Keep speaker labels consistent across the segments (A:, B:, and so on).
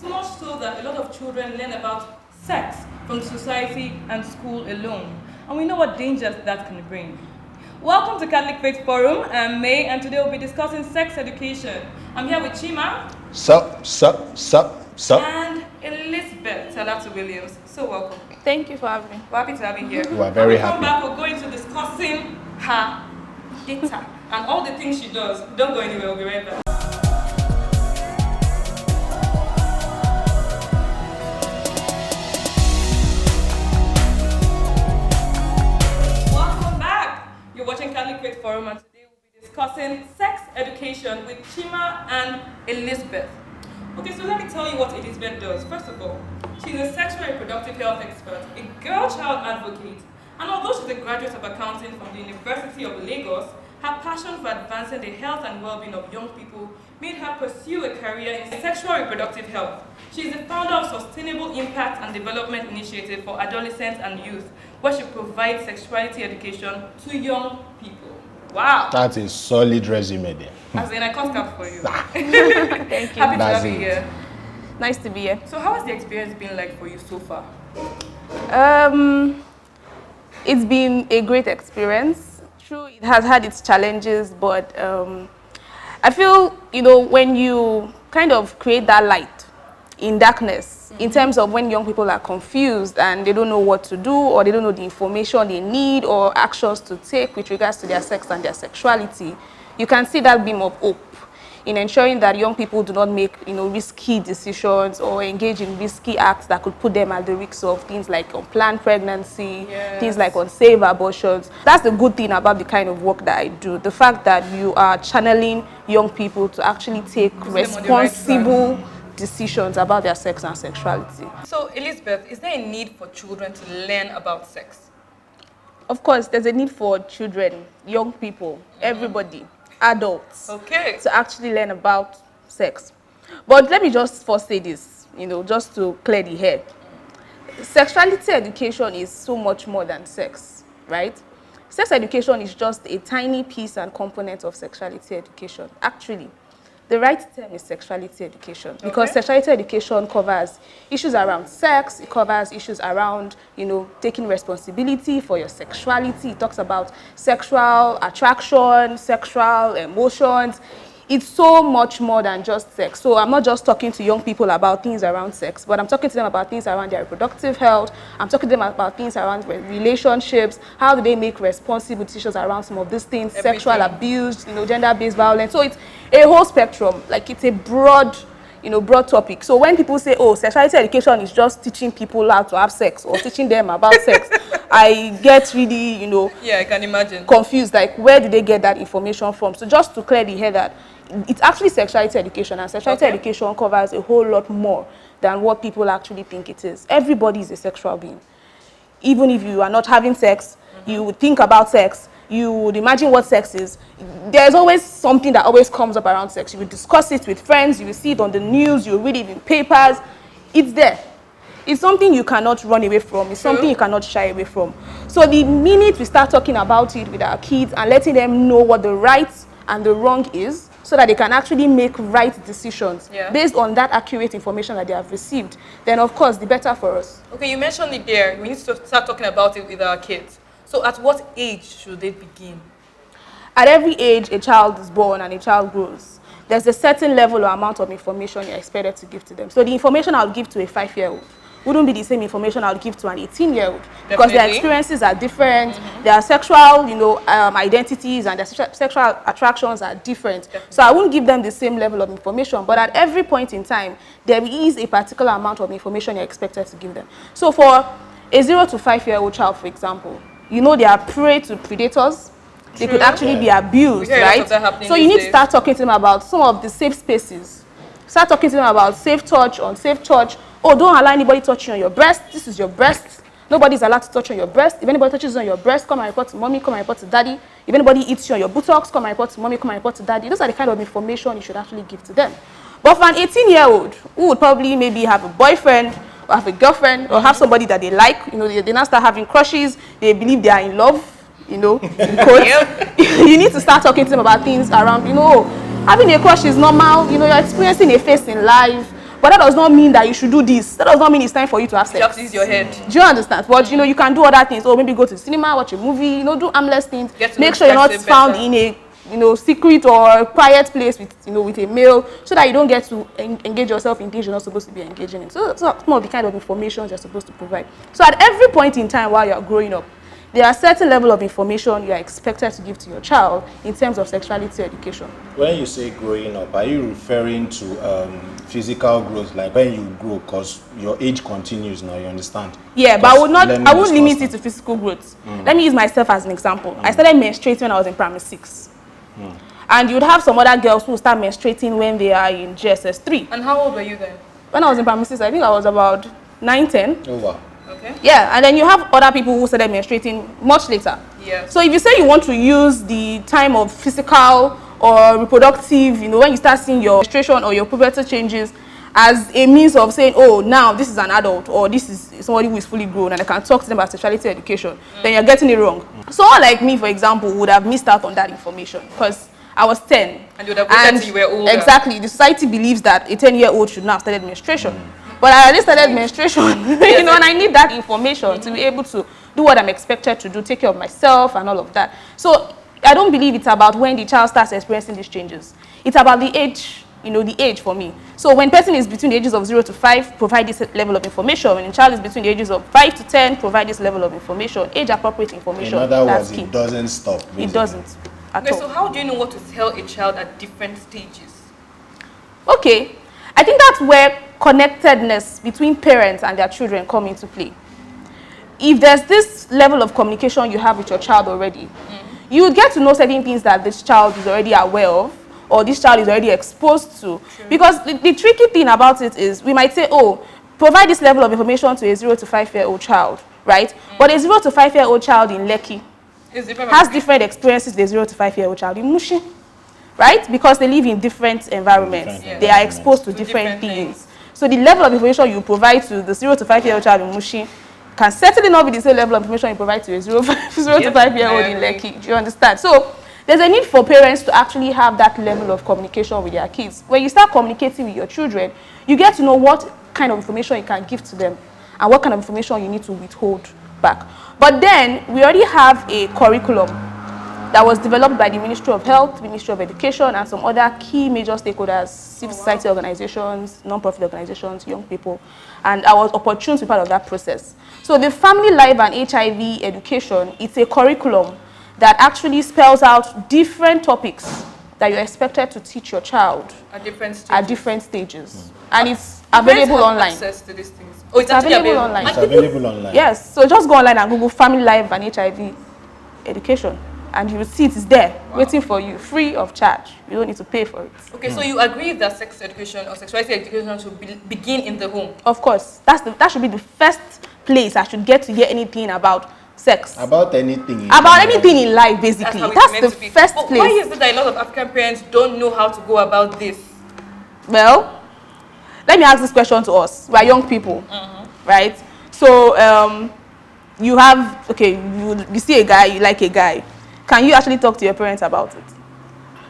A: So much so that a lot of children learn about sex from society and school alone. And we know what dangers that can bring. Welcome to Catholic Faith Forum. I'm May, and today we'll be discussing sex education. I'm here with Chima.
B: Sup.
A: And Elizabeth Talatu Williams. So welcome.
C: Thank you for having me.
A: We're happy to have you here.
B: We're very
A: When we come
B: happy.
A: back, we're going to discussing her data and all the things she does. Don't go anywhere, we'll be right back. Welcome back. You're watching Catholic Faith Forum, and today we'll be discussing sex education with Chima and Elizabeth. Okay, so let me tell you what Elizabeth does. First of all, she's a sexual and reproductive health expert, a girl-child advocate, and although she's a graduate of accounting from the University of Lagos, her passion for advancing the health and well-being of young people made her pursue a career in sexual and reproductive health. She is the founder of Sustainable Impact and Development Initiative for Adolescents and Youth, where she provides sexuality education to young people. Wow!
B: That's a solid resume there.
A: As in, I can't cap for you.
C: Thank you.
A: Happy to
B: That's
A: have you
B: it.
A: here.
C: Nice to be here.
A: So how has the experience been like for you so far?
C: It's been a great experience. True, it has had its challenges, but I feel, when you kind of create that light in darkness, in terms of when young people are confused and they don't know what to do, or they don't know the information they need or actions to take with regards to their sex and their sexuality, you can see that beam of hope in ensuring that young people do not make risky decisions or engage in risky acts that could put them at the risk of things like unplanned pregnancy, things like unsafe abortions. That's the good thing about the kind of work that I do. The fact that you are channeling young people to actually take responsible decisions about their sex and sexuality.
A: So Elizabeth, is there a need for children to learn about sex?
C: Of course, there's a need for children, young people, everybody, adults, to actually learn about sex. But let me just first say this, just to clear the air. Sexuality education is so much more than sex, right? Sex education is just a tiny piece and component of sexuality education. Actually, the right term is sexuality education, because sexuality education covers issues around sex, it covers issues around, taking responsibility for your sexuality. It talks about sexual attraction, sexual emotions. It's so much more than just sex. So I'm not just talking to young people about things around sex, but I'm talking to them about things around their reproductive health. I'm talking to them about things around relationships. How do they make responsible decisions around some of these things? Sexual abuse, gender-based violence. So it's a whole spectrum. Like, it's a broad topic. So when people say, oh, sexuality education is just teaching people how to have sex or teaching them about sex, I get really,
A: I can imagine,
C: confused. Like, where did they get that information from? So just to clear the air, that it's actually sexuality education, and sexuality education covers a whole lot more than what people actually think it is. Everybody is a sexual being. Even if you are not having sex, you would think about sex, you would imagine what sex is. There's always something that always comes up around sex. You will discuss it with friends, you will see it on the news, you will read it in papers. It's there. It's something you cannot run away from. It's something you cannot shy away from. So the minute we start talking about it with our kids and letting them know what the right and the wrong is, so that they can actually make right decisions based on that accurate information that they have received, then of course the better for us.
A: Okay, you mentioned it there. We need to start talking about it with our kids. So at what age should they begin?
C: At every age a child is born and a child grows, there's a certain level or amount of information you're expected to give to them. So the information I'll give to a 5-year-old wouldn't be the same information I would give to an 18-year-old, because their experiences are different, their sexual, identities and their sexual attractions are different. So I wouldn't give them the same level of information, but at every point in time, there is a particular amount of information you're expected to give them. So for a 0 to 5-year-old child, for example, they are prey to predators. They could actually be abused, right? So you need to start talking to them about some of the safe spaces. Start talking to them about safe touch, unsafe touch. Oh, don't allow anybody touching on your breast. This is your breast. Nobody's allowed to touch on your breast. If anybody touches on your breast, come and report to mommy, come and report to daddy. If anybody eats you on your buttocks, come and report to mommy, come and report to daddy. Those are the kind of information you should actually give to them. But for an 18-year-old who would probably maybe have a boyfriend or have a girlfriend or have somebody that they like, they now start having crushes, they believe they are in love, in quotes. You need to start talking to them about things around, having a crush is normal, you're experiencing a phase in life. But that does not mean that you should do this. That does not mean it's time for you to have sex.
A: You have to use your head.
C: Do you understand? But you know, you can do other things. Or maybe go to the cinema, watch a movie, you know, do harmless things. Make sure you're not found in a secret or quiet place with with a male, so that you don't get to engage yourself in things you're not supposed to be engaging in. So some of the kind of information you're supposed to provide. So at every point in time while you're growing up, there are certain level of information you are expected to give to your child in terms of sexuality education.
B: When you say growing up, are you referring to physical growth, like when you grow, because your age continues now, you understand?
C: Yeah, but I won't limit it to physical growth. Let me use myself as an example. I started menstruating when I was in primary 6. And you would have some other girls who start menstruating when they are in GSS 3.
A: And how old were you then?
C: When I was in primary 6, I think I was about 9, 10.
B: Oh, wow.
A: Okay.
C: Yeah, and then you have other people who started menstruating much later.
A: Yeah.
C: So if you say you want to use the time of physical or reproductive, when you start seeing your menstruation or your puberty changes as a means of saying, oh, now this is an adult, or this is somebody who is fully grown and I can talk to them about sexuality education, then you're getting it wrong. Someone like me, for example, would have missed out on that information because I was 10.
A: And you would have waited till you were older.
C: Exactly. The society believes that a 10-year-old should now have started menstruation. But I already started menstruation, and I need that information to be able to do what I'm expected to do, take care of myself and all of that. So I don't believe it's about when the child starts experiencing these changes. It's about the age, the age for me. So when person is between the ages of 0 to 5, provide this level of information. When a child is between the ages of 5 to 10, provide this level of information, age-appropriate information.
B: In other
C: that's
B: words,
C: key.
B: It doesn't stop. Basically.
C: It doesn't at all.
A: So how do you know what to tell a child at different stages?
C: Okay, I think that's where connectedness between parents and their children come into play. If there's this level of communication you have with your child already, you would get to know certain things that this child is already aware of, or this child is already exposed to. True. Because the tricky thing about it is, we might say, oh, provide this level of information to a 0 to 5-year-old child, right? But a 0 to 5-year-old child in Lekki has different experiences than a 0 to 5-year-old child in Mushi, right? Because they live in different environments. They are exposed to different things. So the level of information you provide to the 0 to 5-year-old child in Mushi can certainly not be the same level of information you provide to a 0 to 5-year-old in Lekki. Do you understand? So there's a need for parents to actually have that level of communication with their kids. When you start communicating with your children, you get to know what kind of information you can give to them and what kind of information you need to withhold back. But then we already have a curriculum that was developed by the Ministry of Health, Ministry of Education, and some other key major stakeholders, civil society organizations, non-profit organizations, young people, and I was opportune to be part of that process. So the Family Life and HIV Education, it's a curriculum that actually spells out different topics that you're expected to teach your child
A: at different stages.
C: And it's available online.
A: Access to these things. Oh,
C: it's available online.
B: It's available online.
C: Yes, so just go online and Google Family Life and HIV Education, and you will see it is there, waiting for you, free of charge. You don't need to pay for it.
A: Okay, so you agree that sex education or sexuality education should begin in the home?
C: Of course. That should be the first place I should get to hear anything about sex.
B: About anything.
C: Anything in life, basically. That's the first place.
A: Why is it that a lot of African parents don't know how to go about this?
C: Well, let me ask this question to us. We are young people, right? So you have, you see a guy, you like a guy. Can you actually talk to your parents about it?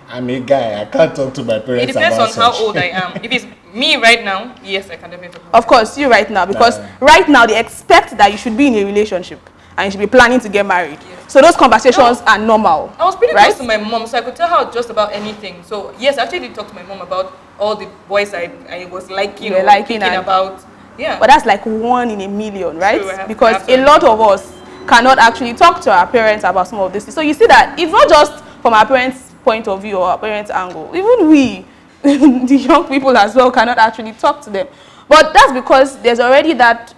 B: I'm a guy. I can't talk to my parents about it.
A: It depends on how old I am. If it's me right now, yes, I can definitely talk about it.
C: Of course, you right now, because right now they expect that you should be in a relationship and you should be planning to get married. Yes. So those conversations are normal.
A: I was pretty close to my mom, so I could tell her just about anything. So yes, I actually did talk to my mom about all the boys I was liking or thinking about. Yeah.
C: But that's like 1 in a million, right?
A: True,
C: because a lot of us cannot actually talk to our parents about some of this. So you see that it's not just from our parents' point of view or our parents' angle. Even we, the young people as well, cannot actually talk to them. But that's because there's already that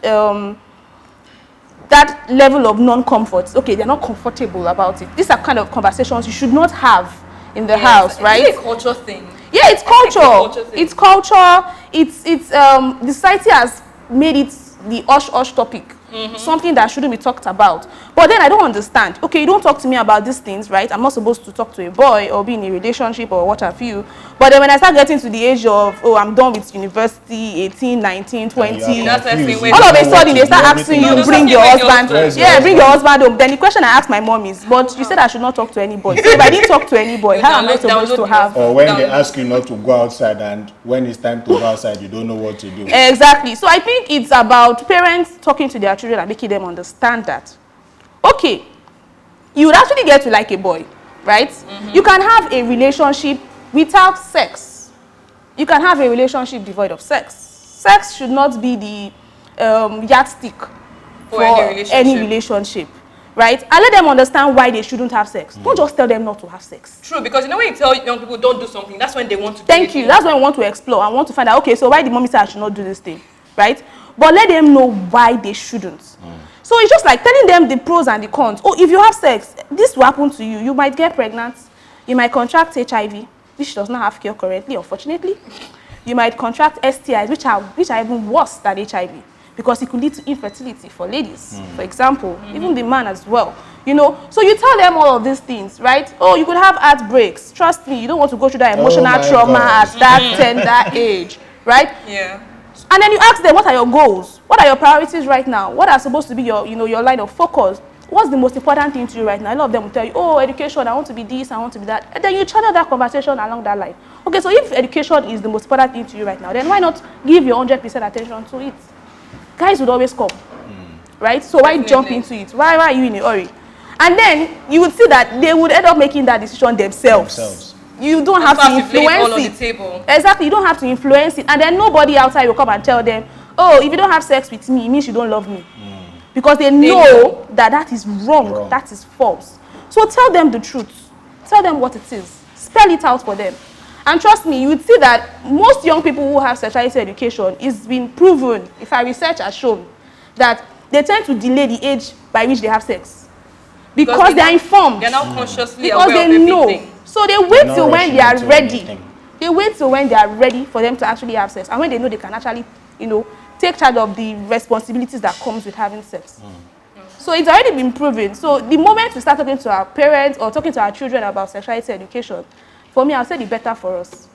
C: that level of non-comfort. Okay, they're not comfortable about it. These are kind of conversations you should not have in the house, right?
A: It's a culture thing.
C: Yeah, it's culture. It's culture. It's the society has made it the hush topic. something that shouldn't be talked about. But then I don't understand. Okay, you don't talk to me about these things, right? I'm not supposed to talk to a boy or be in a relationship or what have you. But then when I start getting to the age of, oh, I'm done with university, 18, 19, 20,
A: That's the thing.
C: all of a sudden they start asking you, bring your husband. Yeah, bring your husband home. Then the question I ask my mom is, but you said I should not talk to any boy. So if I didn't talk to any boy, how am I supposed to have?
B: Or when they ask you not to go outside, and when it's time to go outside, you don't know what to do.
C: Exactly. So I think it's about parents talking to their children and making them understand that, okay, you would actually get to like a boy, right? You can have a relationship without sex. You can have a relationship devoid of sex. Sex should not be the yardstick for any relationship, right? And let them understand why they shouldn't have sex. Don't just tell them not to have sex.
A: True, because you know when you tell young people don't do something, that's when they want to do
C: Thank you. That's when we want to explore and want to find out, okay, so why the mommy said I should not do this thing, right? But let them know why they shouldn't. So it's just like telling them the pros and the cons. Oh, if you have sex, this will happen to you. You might get pregnant. You might contract HIV, which does not have cure currently, unfortunately. You might contract STIs, which are even worse than HIV, because it could lead to infertility for ladies, for example, even the man as well. You know, so you tell them all of these things, right? Oh, you could have heartbreaks. Trust me, you don't want to go through that emotional trauma at that tender age, right?
A: Yeah.
C: And then you ask them, what are your goals? What are your priorities right now? What are supposed to be your, your line of focus? What's the most important thing to you right now? A lot of them will tell you, oh, education, I want to be this, I want to be that. And then you channel that conversation along that line. Okay, so if education is the most important thing to you right now, then why not give your 100% attention to it? Guys would always come, right? So why jump into it? Why are you in a hurry? And then you would see that they would end up making that decision themselves. You don't have to influence it.
A: Table.
C: Exactly, you don't have to influence it. And then nobody outside will come and tell them, oh, if you don't have sex with me, it means you don't love me. Because they know that is wrong, that is false. So tell them the truth. Tell them what it is. Spell it out for them. And trust me, you would see that most young people who have sexuality education, it's been proven, if our research has shown, that they tend to delay the age by which they have sex. Because they are informed.
A: They're not consciously
C: because
A: aware
C: they
A: of
C: know.
A: everything.
C: So they wait till when they are ready. They wait till when they are ready for them to actually have sex. And when they know they can actually, take charge of the responsibilities that comes with having sex. So it's already been proven. So the moment we start talking to our parents or talking to our children about sexuality education, for me, I'll say the better for us.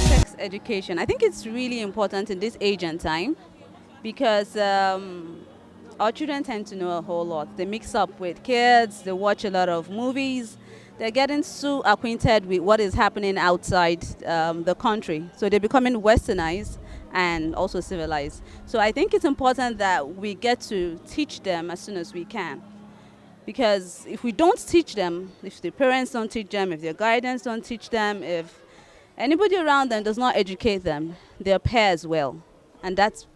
D: Sex education. I think it's really important in this age and time because our children tend to know a whole lot. They mix up with kids, they watch a lot of movies, they're getting so acquainted with what is happening outside the country. So they're becoming westernized and also civilized. So I think it's important that we get to teach them as soon as we can. Because if we don't teach them, if the parents don't teach them, if their guidance don't teach them, if anybody around them does not educate them, their peers will. And that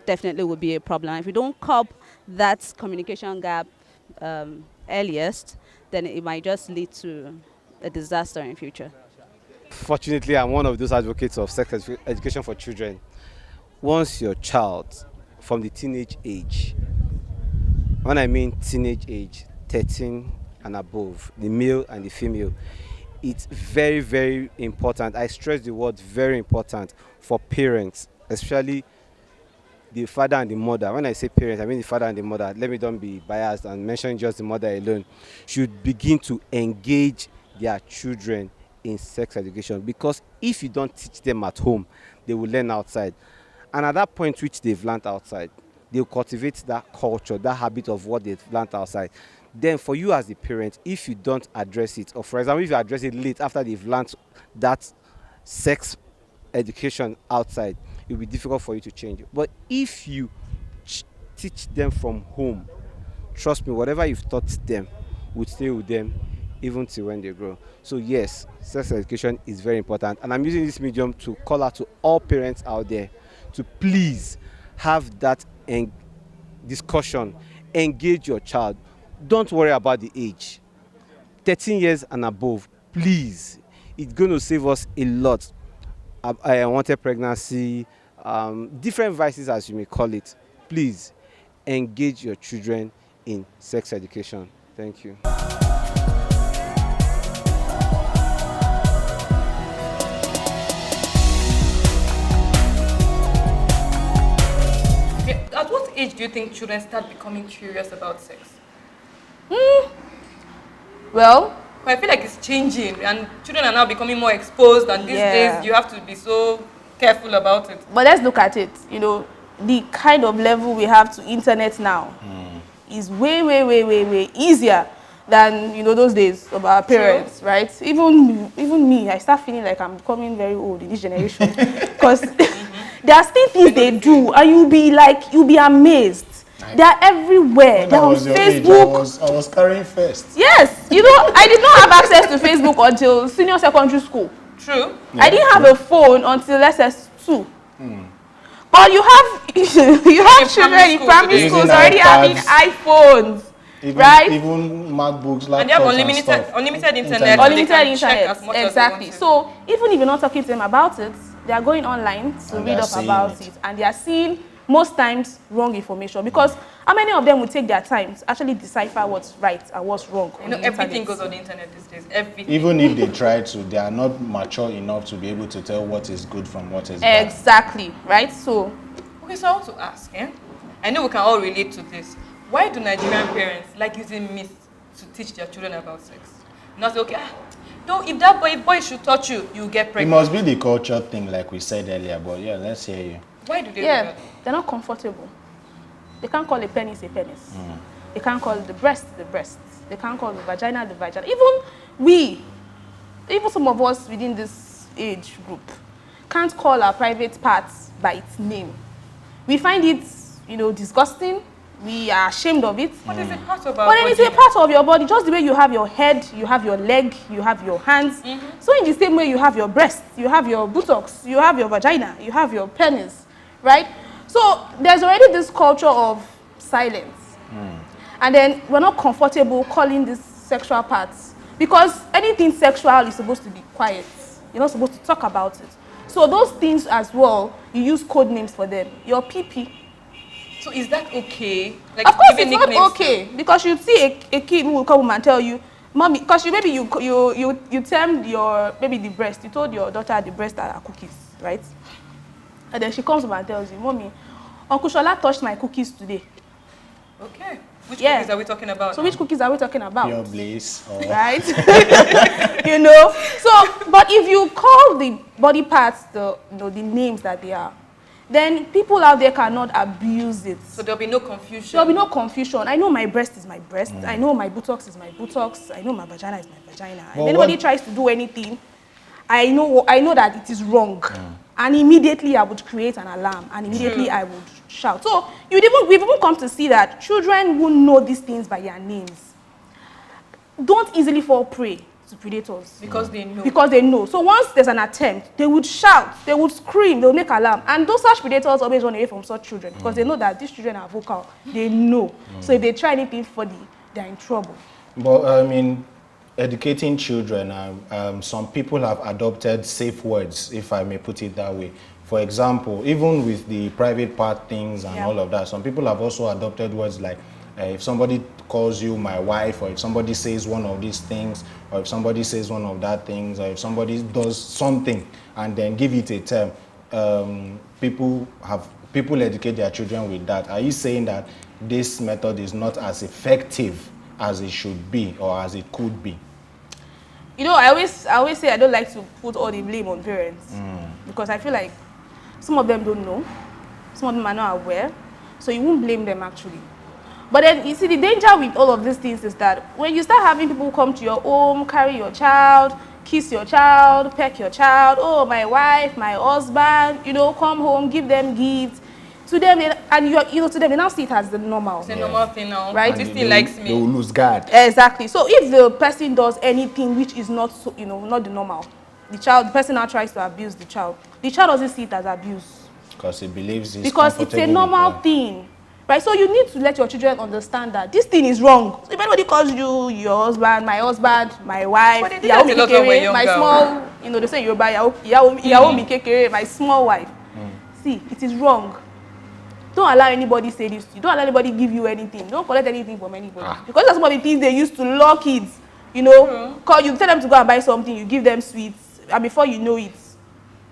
D: definitely would be a problem. If we don't curb that communication gap earliest, then it might just lead to a disaster in future.
E: Fortunately, I'm one of those advocates of sex education for children. Once your child, from the teenage age, when I mean teenage age, 13 and above, the male and the female, it's very, very important. I stress the word very important for parents, especially the father and the mother. When I say parents, I mean the father and the mother. Let me don't be biased and mention just the mother alone. Should begin to engage their children in sex education, because if you don't teach them at home, they will learn outside. And at that point which they've learned outside, they'll cultivate that culture, that habit of what they've learned outside. Then for you as the parent, if you don't address it, or for example, if you address it late after they've learned that sex education outside, it will be difficult for you to change. But if you teach them from home, trust me, whatever you've taught them will stay with them even till when they grow. So yes, sex education is very important. And I'm using this medium to call out to all parents out there to please have that discussion, engage your child. Don't worry about the age. 13 years and above, please. It's going to save us a lot. Unwanted pregnancy, different vices as you may call it. Please engage your children in sex education. Thank you.
A: do you think children start becoming curious about sex?
C: Well,
A: But I feel like it's changing, and children are now becoming more exposed, and these
C: Yeah.
A: days you have to be so careful about it.
C: but let's look at it. You know, the kind of level we have to internet now is way, way, way, way, way easier than, you know, those days of our parents, right? Even me, I start feeling like I'm becoming very old in this generation because there are still things they do, and you'll be amazed. They are everywhere.
B: When
C: They're
B: I
C: on
B: was your age,
C: Facebook.
B: I was carrying first.
C: Yes, you know, I did not have access to Facebook until senior secondary school.
A: True.
C: I didn't have a phone until SS2. But you have you have
A: In
C: children
A: primary
C: in
A: school
C: primary
A: today.
C: schools
B: Using
C: already having
B: iPads.
C: iPhones,
B: Even,
C: right?
B: Even MacBooks, laptops,
A: And they have
B: and stuff.
A: unlimited internet.
B: Internet.
A: so they
C: Unlimited
A: can check
C: internet,
A: as much as they
C: exactly.
A: want to.
C: So even if you're not talking to them about it, they are going online to
B: And they
C: read
B: are
C: up
B: seeing
C: about
B: it.
C: it, and they are seeing most times wrong information, because how many of them will take their time to actually decipher what's right and what's wrong?
A: You
C: on
A: know,
C: the
A: everything
C: internet?
A: goes on the internet these days. Everything.
B: Even if they try to, they are not mature enough to be able to tell what is good from what is bad.
C: Exactly, right? So
A: Okay, so I want to ask, I know we can all relate to this. Why do Nigerian parents like using myths to teach their children about sex? Not say, okay, don't, if that boy should touch you, you get
B: It
A: pregnant.
B: must be the culture thing, like we said earlier, but yeah, let's hear you.
A: Why do they do
C: yeah,
A: that?
C: they're not comfortable. They can't call a penis a penis. They can't call the breast the breast. They can't call the vagina the vagina. Even some of us within this age group can't call our private parts by its name. We find it, you know, disgusting. We are ashamed of it.
A: What is it part of our
C: But then it's a
A: body?
C: part of your body, just the way you have your head, you have your leg, you have your hands. So in the same way you have your breast, you have your buttocks, you have your vagina, you have your penis, right? So there's already this culture of silence. And then we're not comfortable calling these sexual parts, because anything sexual is supposed to be quiet. You're not supposed to talk about it. So those things as well, you use code names for them. Your PP.
A: So is that okay? Like
C: Of course,
A: giving
C: it's not
A: nicknames
C: okay, because you see a kid who will come home and tell you, "Mommy," because you termed your maybe the breast. You told your daughter the breast are cookies, right? And then she comes home and tells you, "Mommy, Uncle Shola touched my cookies today."
A: Okay. Which
C: Yeah.
A: cookies are we talking about?
C: So
A: now?
C: which cookies are we talking about?
B: Pure bliss. Or
C: Right? You know. So, but if you call the body parts the names that they are, then people out there cannot abuse it.
A: So there'll be no confusion.
C: There'll be no confusion. I know my breast is my breast. I know my buttocks is my buttocks. I know my vagina is my vagina.
B: But
C: If anybody
B: what-
C: tries to do anything, I know that it is wrong. And immediately I would create an alarm, and immediately I would shout. So we've even come to see that children who know these things by their names don't easily fall prey to predators.
A: because they know.
C: Because they know. So once there's an attempt, they would shout, they would scream, they would make alarm. And those such predators always run away from such children, because they know that these children are vocal. They know. So if they try anything funny, they're in trouble.
B: But I mean, educating children, some people have adopted safe words, if I may put it that way. For example, even with the private part things and
C: Yeah.
B: all of that, some people have also adopted words like, if somebody calls you my wife, or if somebody says one of these things, or if somebody says one of that things, or if somebody does something and then give it a term, people educate their children with that. Are you saying that this method is not as effective as it should be or as it could be?
C: You know, I always say I don't like to put all the blame on parents, because I feel like some of them don't know, some of them are not aware, so you won't blame them actually. But then you see, the danger with all of these things is that when you start having people come to your home, carry your child, kiss your child, peck your child, oh, my wife, my husband, you know, come home, give them gifts. To them, to them, they now see it as the normal.
A: It's a normal thing now.
C: Right.
A: This
B: And
A: thing likes
B: they will
A: me.
B: lose guard.
C: Exactly. So if the person does anything which is not so, not the normal, the person now tries to abuse the child doesn't see it as abuse,
B: Because he believes it's
C: because it's a
B: comfortable
C: normal
B: with
C: thing, right? So you need to let your children understand that this thing is wrong. So if anybody calls you your husband, my wife,
A: But they did that a lot when we're
C: my
A: younger.
C: small, they say Yoruba, ìyàwó mi kékeré, my small wife. See, it is wrong. Don't allow anybody say this to you. Don't allow anybody give you anything. Don't collect anything from anybody. Because that's some of the things they used to lure kids. You tell them to go and buy something, you give them sweets, and before you know it,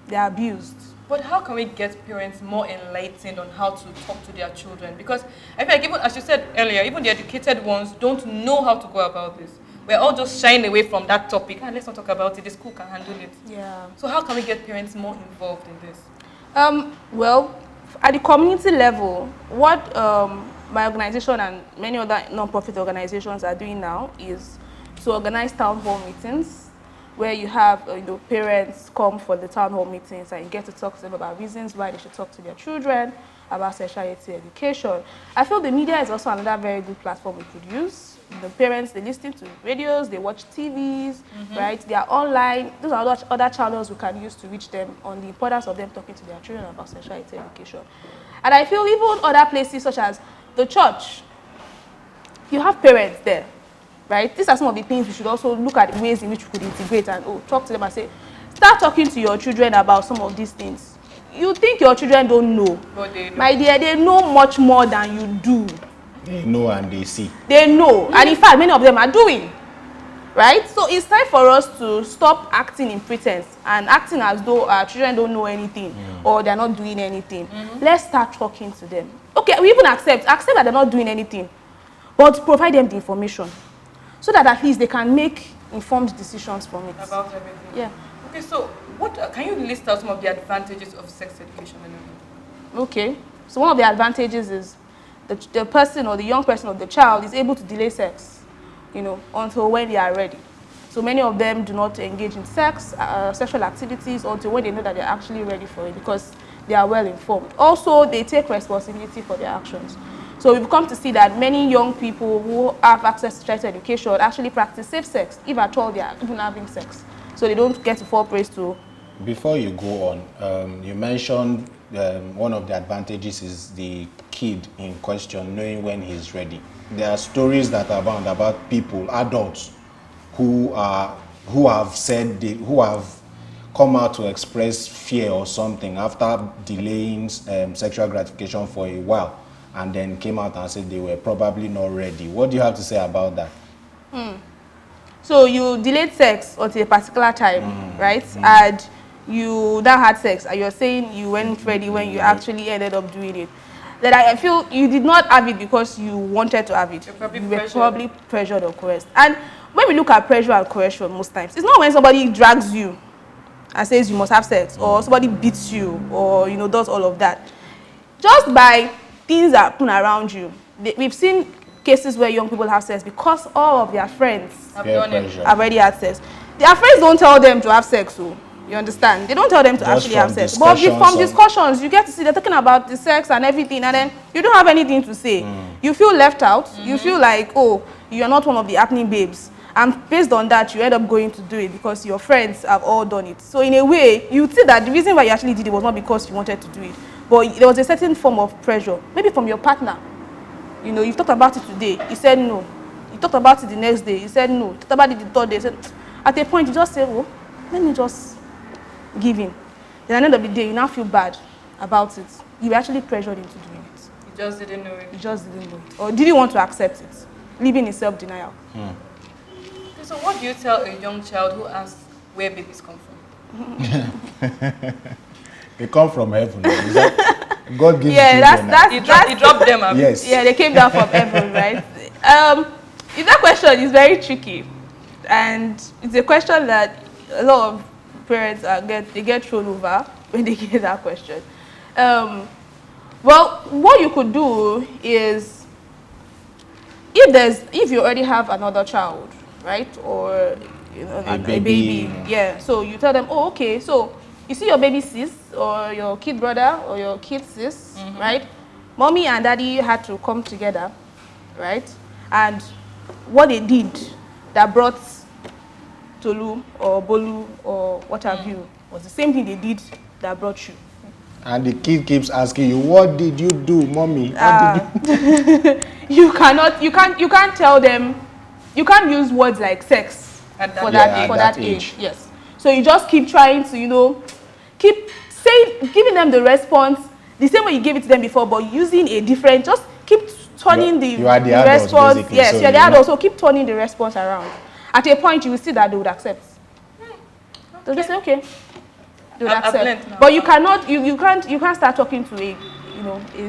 C: they're abused.
A: But how can we get parents more enlightened on how to talk to their children? Because I feel like even, as you said earlier, even the educated ones don't know how to go about this. We're all just shying away from that topic. Let's not talk about it. The school can handle it.
C: Yeah.
A: So how can we get parents more involved in this?
C: Well, at the community level, what my organization and many other non-profit organizations are doing now is to organize town hall meetings where you have parents come for the town hall meetings and you get to talk to them about reasons why they should talk to their children about sexuality education. I feel the media is also another very good platform we could use. The parents, they listen to radios, they watch TVs, right? They are online. Those are other channels we can use to reach them on the importance of them talking to their children about sexuality education. And I feel even other places such as the church, you have parents there, right? These are some of the things we should also look at, the ways in which we could integrate and talk to them and say, start talking to your children about some of these things. You think your children don't know.
A: But they know.
C: My dear, they know much more than you do.
B: They know and they see.
C: They know. And in fact, many of them are doing. Right? So it's time for us to stop acting in pretense and acting as though our children don't know anything or they're not doing anything. Let's start talking to them. Okay, we even accept that they're not doing anything, but provide them the information so that at least they can make informed decisions from it.
A: About everything.
C: Yeah.
A: Okay, so what can you list out some of the advantages of sex education?
C: Okay. So one of the advantages is the person or the young person or the child is able to delay sex, until when they are ready. So many of them do not engage in sexual activities until when they know that they're actually ready for it because they are well informed. Also, they take responsibility for their actions. So we've come to see that many young people who have access to child education actually practice safe sex, if at all they are even having sex. So they don't get to fall prey to. Before
B: you go on, you mentioned one of the advantages is the kid in question knowing when he's ready. There are stories that are abound about people, adults, who have come out to express fear or something after delaying sexual gratification for a while, and then came out and said they were probably not ready. What do you have to say about that?
C: So you delayed sex until a particular time, right? And you now had sex, and you're saying you weren't ready when you actually ended up doing it. That I feel you did not have it because you wanted to have it. You were probably pressured or coerced. And when we look at pressure and coercion most times, it's not when somebody drags you and says you must have sex, or somebody beats you, or does all of that. Just by things that happen around you. We've seen cases where young people have sex because all of their friends have already had sex. Their friends don't tell them to have sex, so you understand? They don't tell them to actually have sex. But from discussions, you get to see they're talking about the sex and everything, and then you don't have anything to say. You feel left out. You feel like, oh, you're not one of the happening babes. And based on that, you end up going to do it because your friends have all done it. So in a way, you see that the reason why you actually did it was not because you wanted to do it, but there was a certain form of pressure, maybe from your partner. You've talked about it today, he said no. You talked about it the next day, he said no. You talked about it the third day, he said, at a point you just say, oh, let me just give in. Then at the end of the day, you now feel bad about it. You were actually pressured into doing it.
A: You just didn't know it.
C: You just didn't know it. Or didn't want to accept it. Living in self-denial.
A: So what do you tell a young child who asks where babies come from?
B: They come from heaven. God gives
A: He dropped them.
B: Yes.
C: Yeah, they came down from heaven, right? That question is very tricky. And it's a question that a lot of parents get thrown over when they get that question. Well, what you could do is, if you already have another child, right, or a baby, yeah. So you tell them, oh, okay. So you see your baby sis, or your kid brother, or your kid sis, right? Mommy and daddy had to come together, right? And what they did that brought Tolu or Bolu or what have you was the same thing they did that brought you.
B: And the kid keeps asking you, what did you do, mommy?
C: You can't tell them, you can't use words like sex for that age. Yes. So you just keep trying to, giving them the response the same way you gave it to them before, but using a different, just keep turning the response. Yes, so you're the adult, so keep turning the response around. At a point, you will see that they would accept. So they say, okay, They would
A: I've
C: accept.
A: learned now.
C: But you cannot, you can't start talking to a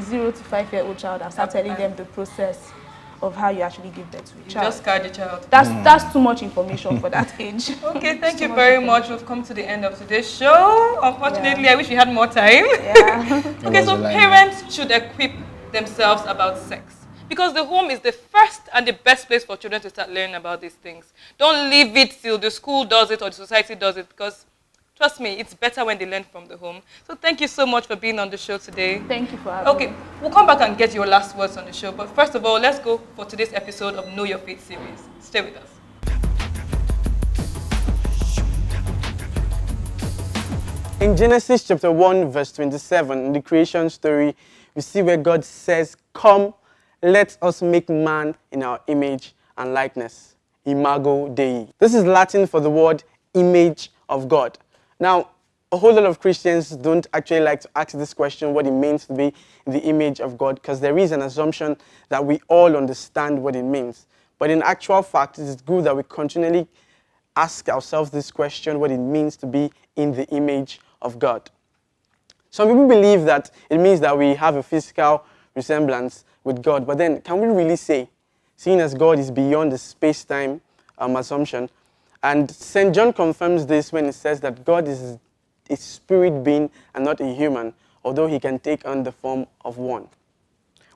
C: 0 to 5 year old child and start telling them the process of how you actually give birth to a
A: You
C: child.
A: just scarred the child.
C: That's too much information for that age.
A: Okay, thank you very much. We've come to the end of today's show. Unfortunately, I wish we had more time.
C: Yeah.
A: Okay, so parents should equip themselves about sex. Because the home is the first and the best place for children to start learning about these things. Don't leave it till the school does it or the society does it, because trust me, it's better when they learn from the home. So thank you so much for being on the show today.
C: Thank you for having me.
A: Okay, we'll come back and get your last words on the show. But first of all, let's go for today's episode of Know Your Faith series. Stay with us.
F: In Genesis chapter 1, verse 27, in the creation story, we see where God says, "Come, let us make man in our image and likeness." Imago Dei. This is Latin for the word image of God. Now, a whole lot of Christians don't actually like to ask this question, what it means to be in the image of God, because there is an assumption that we all understand what it means. But in actual fact, it is good that we continually ask ourselves this question, what it means to be in the image of God. Some people believe that it means that we have a physical resemblance with God, but then can we really say, seeing as God is beyond the space-time assumption? And St. John confirms this when he says that God is a spirit being and not a human, although he can take on the form of one.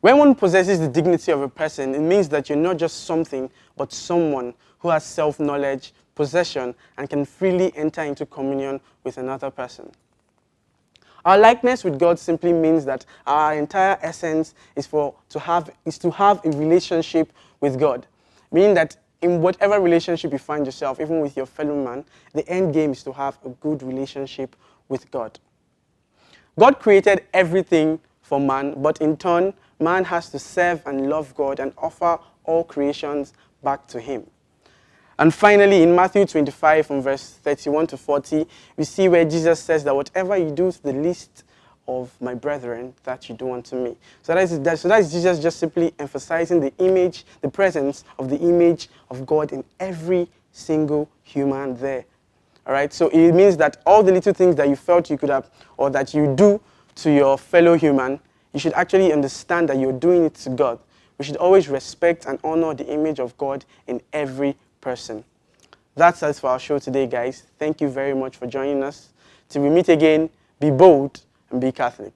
F: When one possesses the dignity of a person, it means that you're not just something, but someone who has self-knowledge, possession, and can freely enter into communion with another person. Our likeness with God simply means that our entire essence is to have a relationship with God, meaning that in whatever relationship you find yourself, even with your fellow man, the end game is to have a good relationship with God. God created everything for man, but in turn, man has to serve and love God and offer all creations back to him. And finally, in Matthew 25, from verse 31 to 40, we see where Jesus says that whatever you do to the least of my brethren, that you do unto me. So that is Jesus just simply emphasizing the image, the presence of the image of God in every single human there. All right, so it means that all the little things that you felt you could have, or that you do to your fellow human, you should actually understand that you're doing it to God. We should always respect and honor the image of God in every person. That's it for our show today, guys. Thank you very much for joining us. Till we meet again, be bold and be Catholic.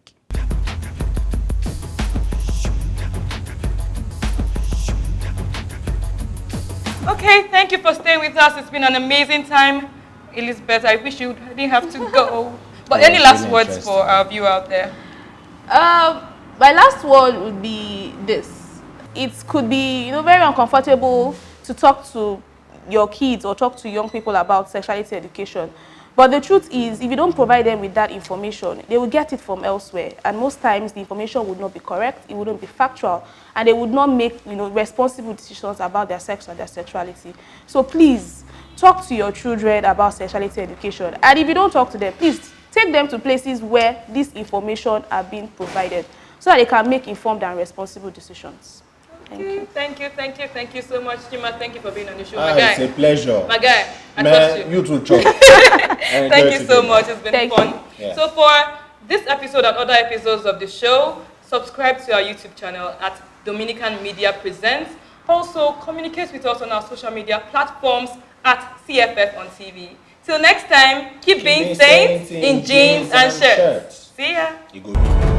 A: Okay, thank you for staying with us. It's been an amazing time. Elizabeth, I wish you didn't have to go. But any last words for our viewer out there?
C: My last word would be this. It could be, very uncomfortable to talk to your kids or talk to young people about sexuality education. But the truth is, if you don't provide them with that information, they will get it from elsewhere. And most times, the information would not be correct, it wouldn't be factual, and they would not make responsible decisions about their sex or their sexuality. So please, talk to your children about sexuality education. And if you don't talk to them, please take them to places where this information are being provided so that they can make informed and responsible decisions.
A: Thank you so much, Chima. Thank you for being on the show.
B: It's a pleasure.
A: My guy, I trust you.
B: You too, Chuck.
A: Thank you so much. It's been fun.
B: Yeah.
A: So for this episode and other episodes of the show, subscribe to our YouTube channel at Dominican Media Presents. Also, communicate with us on our social media platforms at CFF on TV. Till next time, keep being saints in jeans and shirts. See ya.